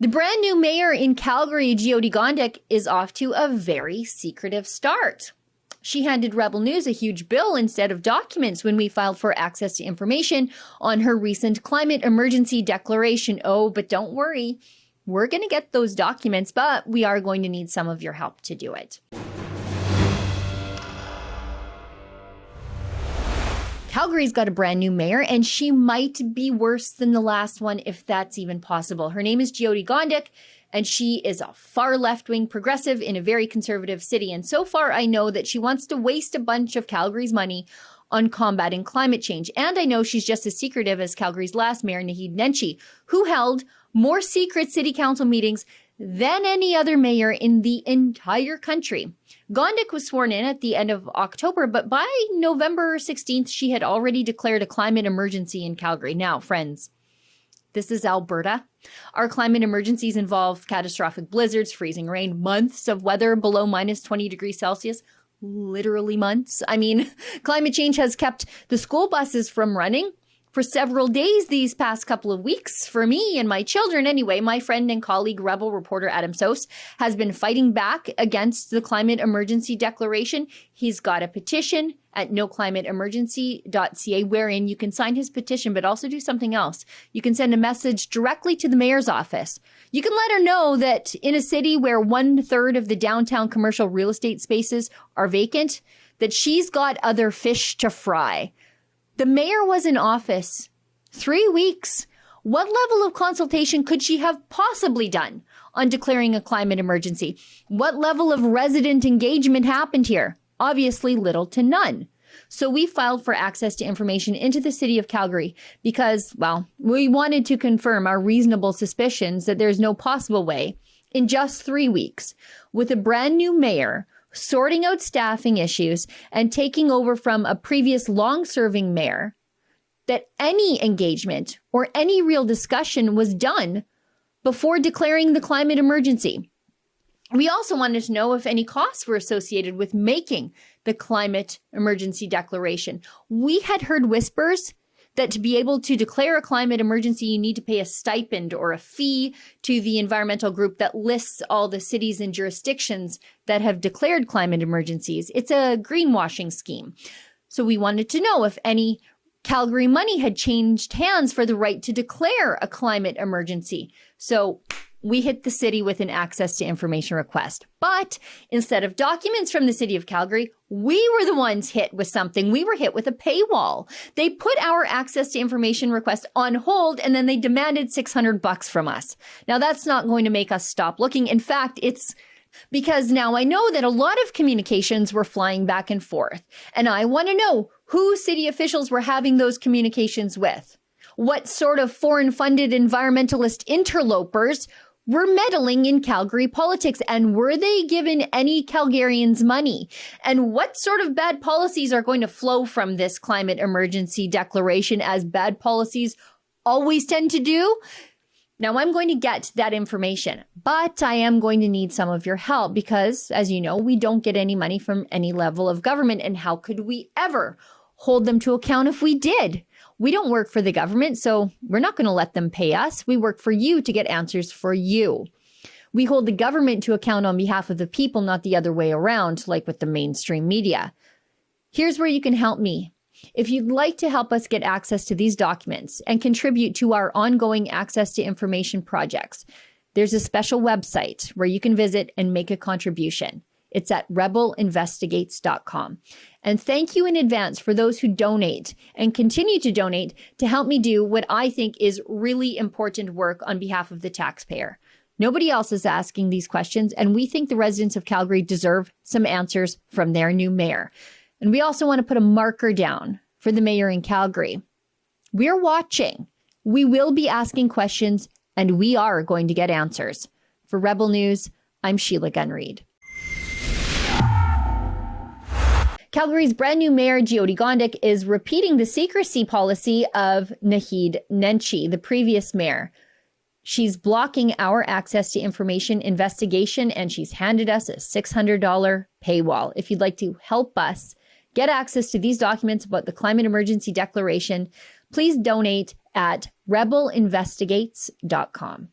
The brand new mayor in Calgary, Jyoti Gondek, is off to a very secretive start. She handed Rebel News a huge bill instead of documents when we filed for access to information on her recent climate emergency declaration. Oh, but don't worry, we're going to get those documents, but we are going to need some of your help to do it. Calgary's got a brand new mayor, and she might be worse than the last one, if that's even possible. Her name is Jyoti Gondek, and she is a far left-wing progressive in a very conservative city. And so far, I know that she wants to waste a bunch of Calgary's money on combating climate change. And I know she's just as secretive as Calgary's last mayor, Reid, who held more secret city council meetings than any other mayor in the entire country. Gondek was sworn in at the end of October, but by November 16th, she had already declared a climate emergency in Calgary. Now, friends, this is Alberta. Our climate emergencies involve catastrophic blizzards, freezing rain, months of weather below minus 20 degrees Celsius, literally months. I mean, climate change has kept the school buses from running for several days these past couple of weeks. For me and my children, anyway, my friend and colleague, Rebel reporter Adam Sos, has been fighting back against the climate emergency declaration. He's got a petition at noclimateemergency.ca wherein you can sign his petition, but also do something else. You can send a message directly to the mayor's office. You can let her know that in a city where 1/3 of the downtown commercial real estate spaces are vacant, that she's got other fish to fry. The mayor was in office 3 weeks. What level of consultation could she have possibly done on declaring a climate emergency? What level of resident engagement happened here? Obviously little to none. So we filed for access to information into the city of Calgary because, well, we wanted to confirm our reasonable suspicions that there's no possible way in just 3 weeks with a brand new mayor sorting out staffing issues and taking over from a previous long-serving mayor, that any engagement or any real discussion was done before declaring the climate emergency. We also wanted to know if any costs were associated with making the climate emergency declaration. We had heard whispers that to be able to declare a climate emergency, you need to pay a stipend or a fee to the environmental group that lists all the cities and jurisdictions that have declared climate emergencies. It's a greenwashing scheme. So we wanted to know if any Calgary money had changed hands for the right to declare a climate emergency. So we hit the city with an access to information request. But instead of documents from the city of Calgary, we were the ones hit with something. We were hit with a paywall. They put our access to information request on hold, and then they demanded $600 from us. Now, that's not going to make us stop looking. In fact, it's because now I know that a lot of communications were flying back and forth, and I want to know who city officials were having those communications with. What sort of foreign-funded environmentalist interlopers were meddling in Calgary politics, and were they given any Calgarians money? And what sort of bad policies are going to flow from this climate emergency declaration, as bad policies always tend to do? Now, I'm going to get that information, but I am going to need some of your help because, as you know, we don't get any money from any level of government, and how could we ever hold them to account if we did? We don't work for the government, so we're not going to let them pay us. We work for you to get answers for you. We hold the government to account on behalf of the people, not the other way around, like with the mainstream media. Here's where you can help me. If you'd like to help us get access to these documents and contribute to our ongoing access to information projects, there's a special website where you can visit and make a contribution. It's at rebelinvestigates.com. And thank you in advance for those who donate and continue to donate to help me do what I think is really important work on behalf of the taxpayer. Nobody else is asking these questions, and we think the residents of Calgary deserve some answers from their new mayor. And we also want to put a marker down for the mayor in Calgary. We're watching. We will be asking questions, and we are going to get answers. For Rebel News, I'm Sheila Gunn Reid. Calgary's brand new mayor, Jyoti Gondek, is repeating the secrecy policy of Reid, the previous mayor. She's blocking our access to information investigation, and she's handed us a $600 paywall. If you'd like to help us get access to these documents about the climate emergency declaration, please donate at rebelinvestigates.com.